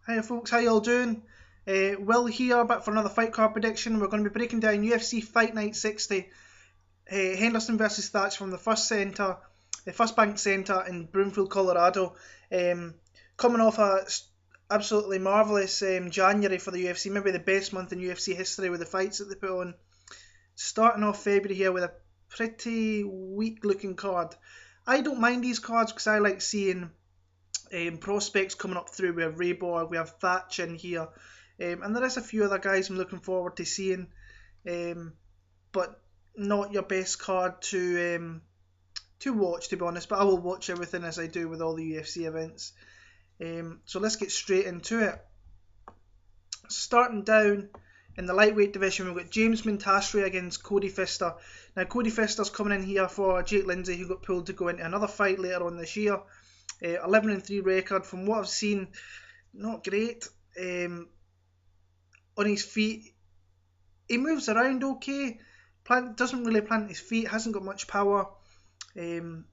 Hi folks, how y'all doing? Will here, back for another fight card prediction. We're going to be breaking down UFC Fight Night 60. Henderson versus Thatch from the First Bank Centre in Broomfield, Colorado. Coming off a absolutely marvellous January for the UFC, maybe the best month in UFC history with the fights that they put on. Starting off February here with a pretty weak looking card. I don't mind these cards because I like seeing prospects coming up through. We have Borg, we have Thatch in here, and there is a few other guys I'm looking forward to seeing, but not your best card to watch, to be honest. But I will watch everything as I do with all the UFC events. So let's get straight into it. Starting down in the lightweight division, we've got James Moontasri against Cody Pfister. Now Cody Pfister's coming in here for Jake Lindsay, who got pulled to go into another fight later on this year. 11-3 record. From what I've seen, not great. On his feet, he moves around okay. Doesn't really plant his feet. Hasn't got much power. He's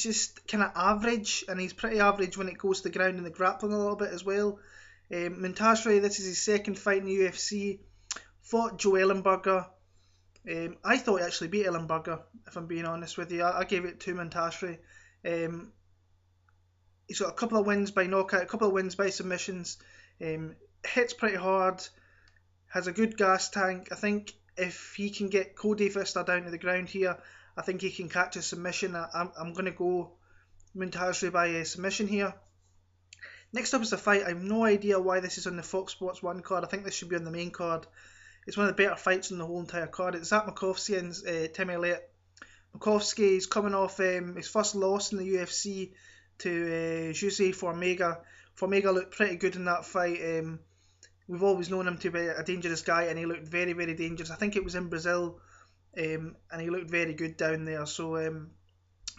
just kind of average, and he's pretty average when it goes to the ground and the grappling a little bit as well. Moontasri, this is his second fight in the UFC. Fought Joe Ellenberger. I thought he actually beat Ellenberger, if I'm being honest with you. I gave it to Moontasri. He's got a couple of wins by knockout, a couple of wins by submissions. Hits pretty hard, has a good gas tank. I think if he can get Cody Pfister down to the ground here, I think he can catch a submission. I'm going to go Moontasri by a submission here. Next up is a fight. I have no idea why this is on the Fox Sports 1 card. I think this should be on the main card. It's one of the better fights on the whole entire card. It's Zach Makovsky and Tim Elliott. Makovsky is coming off his first loss in the UFC to Jose Formiga. Formiga looked pretty good in that fight. We've always known him to be a dangerous guy, and he looked very, very dangerous. I think it was in Brazil, and he looked very good down there. So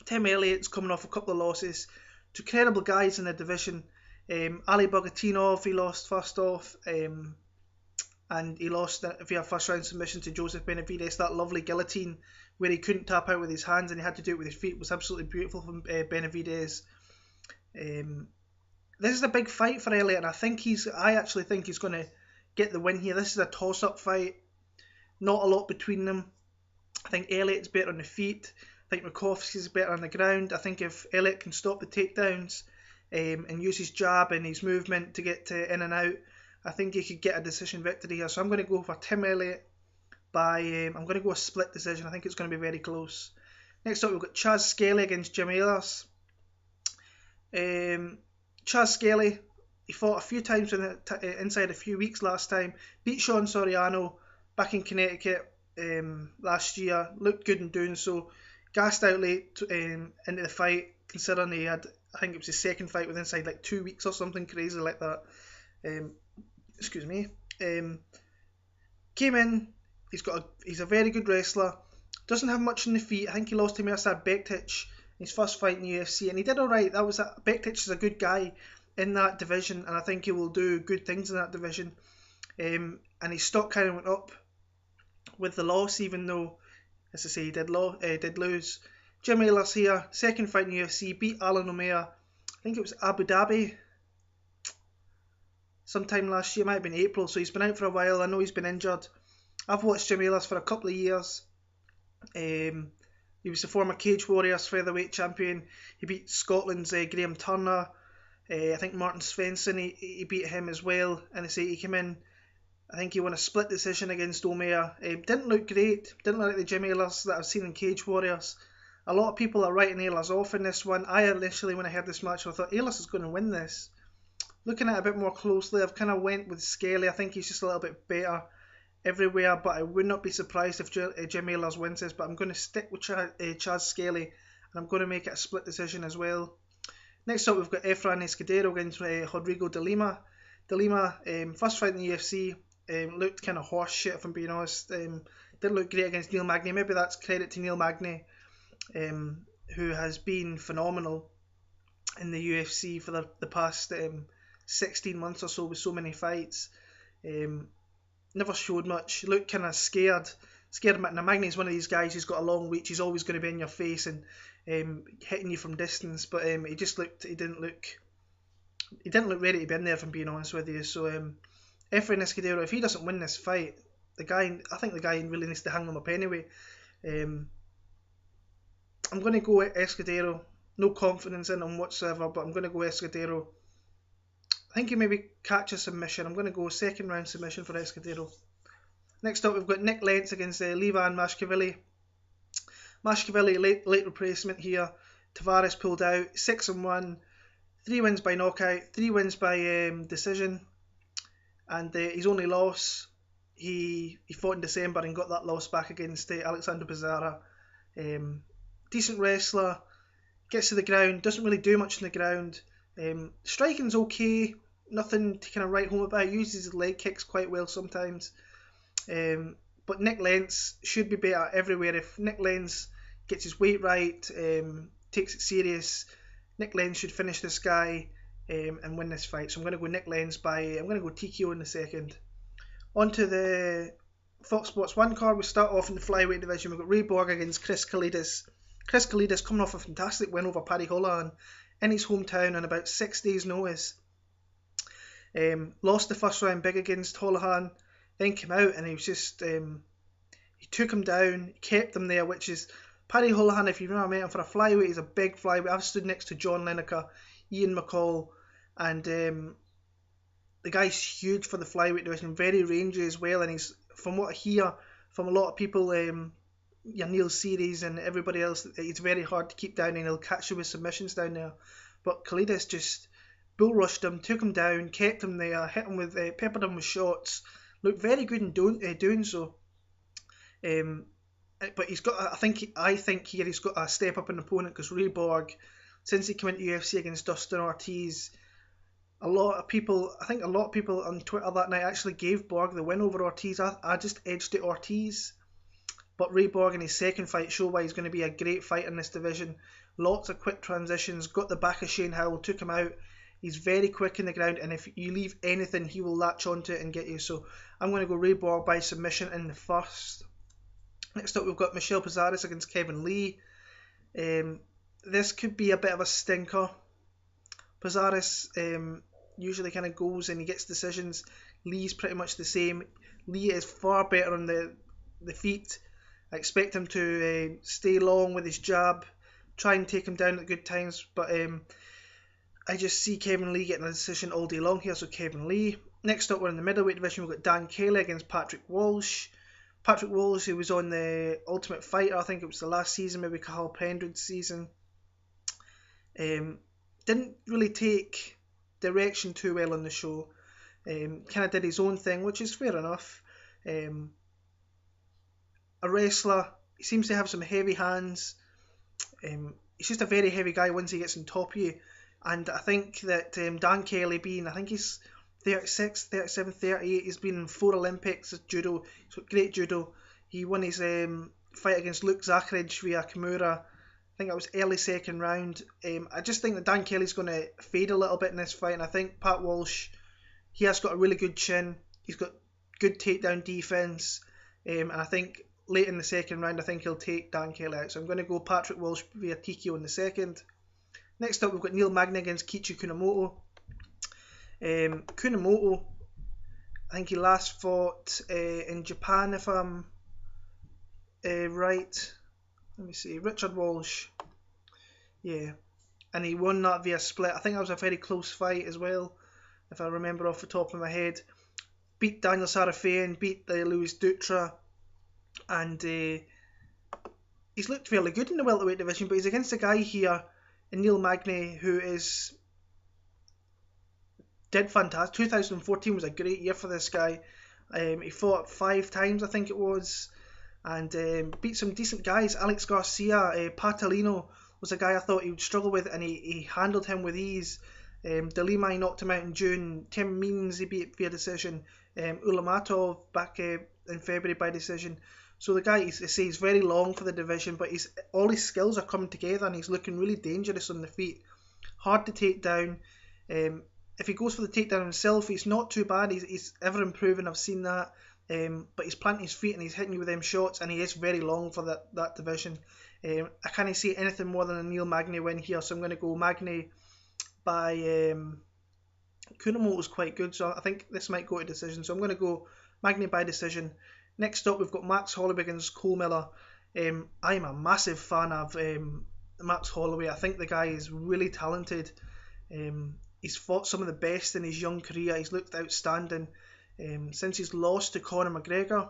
Tim Elliott's coming off a couple of losses to credible guys in the division. Ali Bogatinov, he lost first off, and he lost via first round submission to Joseph Benavidez. That lovely guillotine where he couldn't tap out with his hands and he had to do it with his feet was absolutely beautiful from Benavidez. This is a big fight for Elliott, and I actually think he's going to get the win here. This is a toss-up fight, not a lot between them. I think Elliott's better on the feet. I think Makovsky's better on the ground. I think if Elliott can stop the takedowns and use his jab and his movement to get in and out, I think he could get a decision victory here. So I'm going to go for Tim Elliott by, I'm going to go a split decision. I think it's going to be very close. Next up, we've got Chaz Skelly against Jim Alers. Chaz Skelly, he fought a few times inside a few weeks last time. Beat Sean Soriano back in Connecticut last year. Looked good in doing so. Gassed out late into the fight, considering he had, I think it was his second fight within inside like 2 weeks or something crazy like that. Excuse me. Came in. He's a very good wrestler. Doesn't have much in the feet. I think he lost to Mirsad Bektic in his first fight in the UFC, and he did alright. Bektic is a good guy in that division, and I think he will do good things in that division. And his stock kind of went up with the loss, even though, as I say, he did lose. Jim Alers here, second fight in the UFC, beat Alan O'Meara. I think it was Abu Dhabi sometime last year, might have been April, so he's been out for a while. I know he's been injured. I've watched Jim Alers for a couple of years. He was the former Cage Warriors featherweight champion. He beat Scotland's Graham Turner. I think Martin Svensson, he beat him as well. And I say he came in, I think he won a split decision against O'Meara. Didn't look great. Didn't look like the Jim Alers that I've seen in Cage Warriors. A lot of people are writing Alers off in this one. I initially, when I heard this match, I thought Alers is going to win this. Looking at it a bit more closely, I've kind of went with Skelley. I think he's just a little bit better everywhere, but I would not be surprised if Jim Alers wins this. But I'm going to stick with Chaz Skelly, and I'm going to make it a split decision as well. Next up, we've got Efrain Escudero against Rodrigo de Lima. De Lima, first fight in the UFC, looked kind of horse shit, if I'm being honest. Didn't look great against Neil Magny. Maybe that's credit to Neil Magny, who has been phenomenal in the UFC for the past 16 months or so with so many fights. Never showed much. Looked kind of scared. Now Magny's one of these guys who's got a long reach. He's always going to be in your face and hitting you from distance. But he didn't look he didn't look ready to be in there, if I'm being honest with you. So Efrain Escudero, if he doesn't win this fight, I think the guy really needs to hang him up anyway. I'm going to go with Escudero. No confidence in him whatsoever, but I'm going to go Escudero. I think he maybe catch a submission. I'm going to go second round submission for Escudero. Next up, we've got Nick Lentz against Levan Makasvili. Makasvili, late replacement here. Tavares pulled out, 6-1, 3 wins by knockout, 3 wins by decision, and his only loss, he fought in December and got that loss back against Alexander Pizarra. Decent wrestler, gets to the ground, doesn't really do much on the ground. Striking's okay, nothing to kind of write home about. He uses his leg kicks quite well sometimes. But Nick Lentz should be better everywhere. If Nick Lentz gets his weight right, takes it serious, Nick Lentz should finish this guy and win this fight. So I'm going to go Nick Lentz I'm going to go TKO in the second. On to the Fox Sports 1 card. We start off in the flyweight division. We've got Borg against Chris Kelades. Chris Kelades coming off a fantastic win over Paddy Holohan in his hometown on about 6 days' notice. Lost the first round big against Holohan, then came out and he was just he took him down, kept him there, which is Paddy Holohan, if you've never met him, for a flyweight, he's a big flyweight. I've stood next to John Lineker, Ian McCall, and the guy's huge for the flyweight division, very rangy as well, and he's, from what I hear from a lot of people, your Neil Series and everybody else, it's very hard to keep down and he'll catch you with submissions down there. But Kelades just bull rushed him, took him down, kept him there, hit him with, peppered him with shots, looked very good in doing so. But he's got, I think here he's got a step up in opponent, because Borg, since he came into UFC against Dustin Ortiz, I think a lot of people on Twitter that night actually gave Borg the win over Ortiz. I just edged it Ortiz. But Borg in his second fight showed why he's going to be a great fight in this division. Lots of quick transitions, got the back of Shane Howell, took him out. He's very quick in the ground, and if you leave anything, he will latch onto it and get you. So I'm going to go Borg by submission in the first. Next up, we've got Michel Prazeres against Kevin Lee. This could be a bit of a stinker. Prazeres usually kind of goes and he gets decisions. Lee's pretty much the same. Lee is far better on the feet. I expect him to stay long with his jab, try and take him down at good times, but I just see Kevin Lee getting a decision all day long here, so Kevin Lee. Next up, we're in the middleweight division. We've got Dan Kelly against Patrick Walsh. Patrick Walsh, who was on the Ultimate Fighter, I think it was the last season, maybe Carl Pendred's season. Didn't really take direction too well on the show. Kind of did his own thing, which is fair enough. A wrestler, he seems to have some heavy hands. He's just a very heavy guy once he gets on top of you. And I think that Dan Kelly being, I think he's 36, 37, 38, he's been in 4 Olympics as judo. He's got great judo. He won his fight against Luke Zakharich via Kimura. I think that was early second round. I just think that Dan Kelly's going to fade a little bit in this fight, and I think Pat Walsh, he has got a really good chin. He's got good takedown defense, and I think late in the second round, I think he'll take Dan Kelly out. So I'm going to go Patrick Walsh via TKO in the second. Next up, we've got Neil Magny against Kiichi Kunimoto. Kunimoto, I think he last fought in Japan, if I'm right. Let me see, Richard Walsh. Yeah, and he won that via split. I think that was a very close fight as well, if I remember off the top of my head. Beat Daniel Sarafian, beat Luis Dutra, and he's looked fairly good in the welterweight division, but he's against a guy here, Neil Magny, who did fantastic. 2014 was a great year for this guy. He fought 5 times, I think it was, and beat some decent guys. Alex Garcia, Patalino was a guy I thought he would struggle with, and he handled him with ease. De Lima, he knocked him out in June. Tim Means, he beat via decision. Ulamatov back in February by decision. So the guy, he's very long for the division, but all his skills are coming together, and he's looking really dangerous on the feet. Hard to take down. If he goes for the takedown himself, he's not too bad. He's ever improving. I've seen that. But he's planting his feet and he's hitting you with them shots, and he is very long for that division. I can't see anything more than a Neil Magny win here, so I'm going to go Magny by Kunimoto was quite good, so I think this might go to decision. So I'm going to go Magny by decision. Next up, we've got Max Holloway against Cole Miller. I'm a massive fan of Max Holloway. I think the guy is really talented. He's fought some of the best in his young career. He's looked outstanding. Since he's lost to Conor McGregor,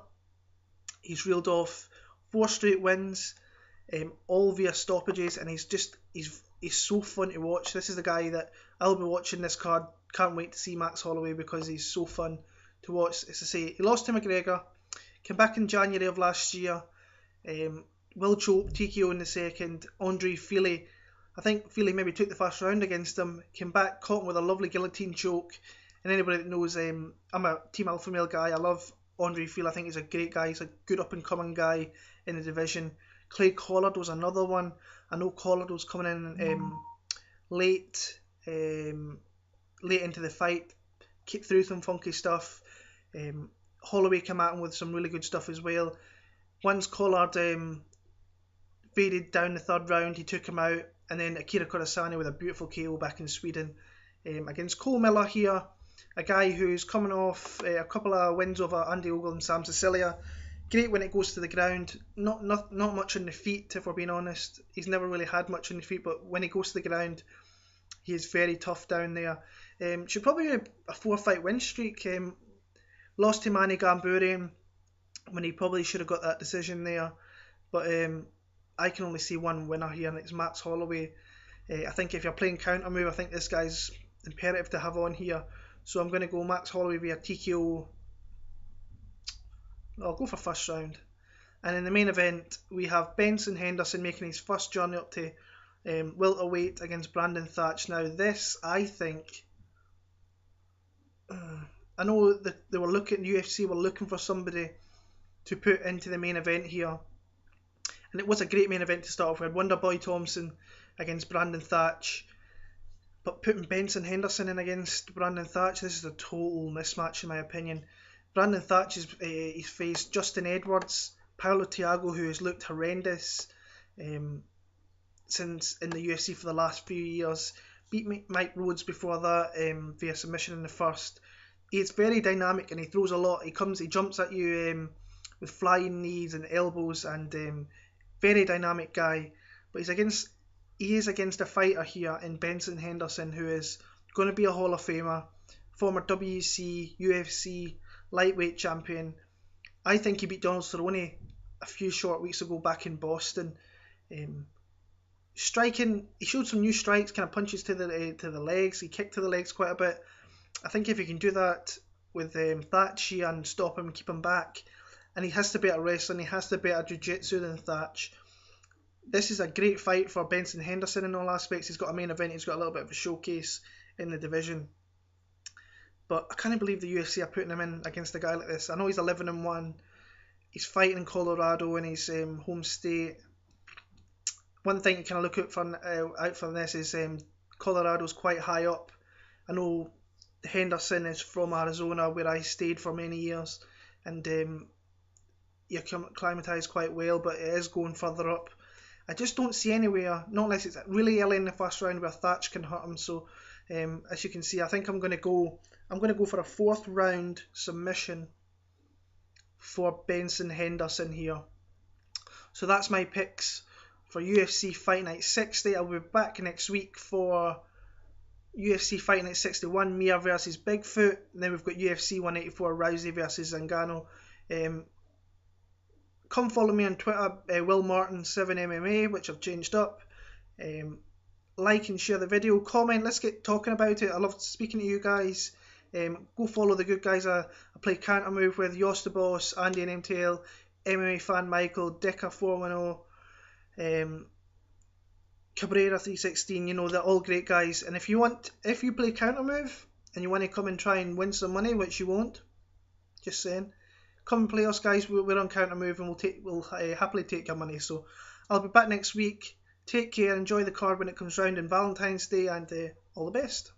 he's reeled off 4 straight wins, all via stoppages, and he's so fun to watch. This is the guy that I'll be watching this card. Can't wait to see Max Holloway because he's so fun to watch. As I say, he lost to McGregor, came back in January of last year, will choke TKO in the second. Andre Fili, I think Fili maybe took the first round against him, came back, caught him with a lovely guillotine choke. And anybody that knows, I'm a Team Alpha Male guy. I love Andre Fili. I think he's a great guy. He's a good up and coming guy in the division. Clay Collard was another one. I know Collard was coming in late into the fight, kicked through some funky stuff. Holloway came at him with some really good stuff as well. Once Collard faded down the third round, he took him out, and then Akira Kurosane with a beautiful KO back in Sweden. Against Cole Miller here, a guy who's coming off a couple of wins over Andy Ogle and Sam Sicilia. Great when it goes to the ground, not much on the feet, if we're being honest. He's never really had much on the feet, but when he goes to the ground, he is very tough down there. Should probably be a 4-fight win streak. Lost to Manny Gamburi when he probably should have got that decision there. But I can only see one winner here, and it's Max Holloway. I think if you're playing counter move, I think this guy's imperative to have on here. So I'm going to go Max Holloway via TKO. I'll go for first round. And in the main event, we have Benson Henderson making his first journey up to welterweight against Brandon Thatch. Now this, I think, I know that they were looking, UFC were looking for somebody to put into the main event here. And it was a great main event to start off with. Wonderboy Thompson against Brandon Thatch. But putting Benson Henderson in against Brandon Thatch, this is a total mismatch in my opinion. Brandon Thatch he's faced Justin Edwards, Paulo Thiago, who has looked horrendous since in the UFC for the last few years. Beat Mike Rhodes before that via submission in the first. He's very dynamic and he throws a lot. He jumps at you with flying knees and elbows, and very dynamic guy. But he is against a fighter here in Benson Henderson who is going to be a Hall of Famer, former WEC, UFC lightweight champion. I think he beat Donald Cerrone a few short weeks ago back in Boston. Striking, he showed some new strikes, kind of punches to the legs. He kicked to the legs quite a bit. I think if he can do that with Thatch here and stop him, keep him back, and he has to be at wrestling, he has to be at jiu-jitsu than Thatch. This is a great fight for Benson Henderson in all aspects. He's got a main event, he's got a little bit of a showcase in the division. But I can't believe the UFC are putting him in against a guy like this. I know he's 11-1. He's fighting in Colorado in his home state. One thing you kind of look out for this is Colorado's quite high up. I know Henderson is from Arizona, where I stayed for many years, and you're acclimatised quite well, but it is going further up. I just don't see anywhere, not unless it's really early in the first round where Thatch can hurt him. So as you can see, I think I'm going to go for a 4th round submission for Benson Henderson here. So that's my picks for UFC Fight Night 60. I'll be back next week for UFC Fight Night 61, Mia versus Bigfoot, and then we've got UFC 184, Rousey versus Zingano. Come follow me on Twitter, Will Martin 7MMA, which I've changed up. Like and share the video, comment, let's get talking about it. I love speaking to you guys. Go follow the good guys I play Counter Move with, Yost the Boss, Andy and MTL, MMA Fan Michael, Dicker 410, Cabrera 316, you know, they're all great guys. And if you play Counter Move and you want to come and try and win some money, which you won't, just saying, come and play us guys. We're on Counter Move and we'll happily take your money. So I'll be back next week. Take care, enjoy the card when it comes round on Valentine's Day, and all the best.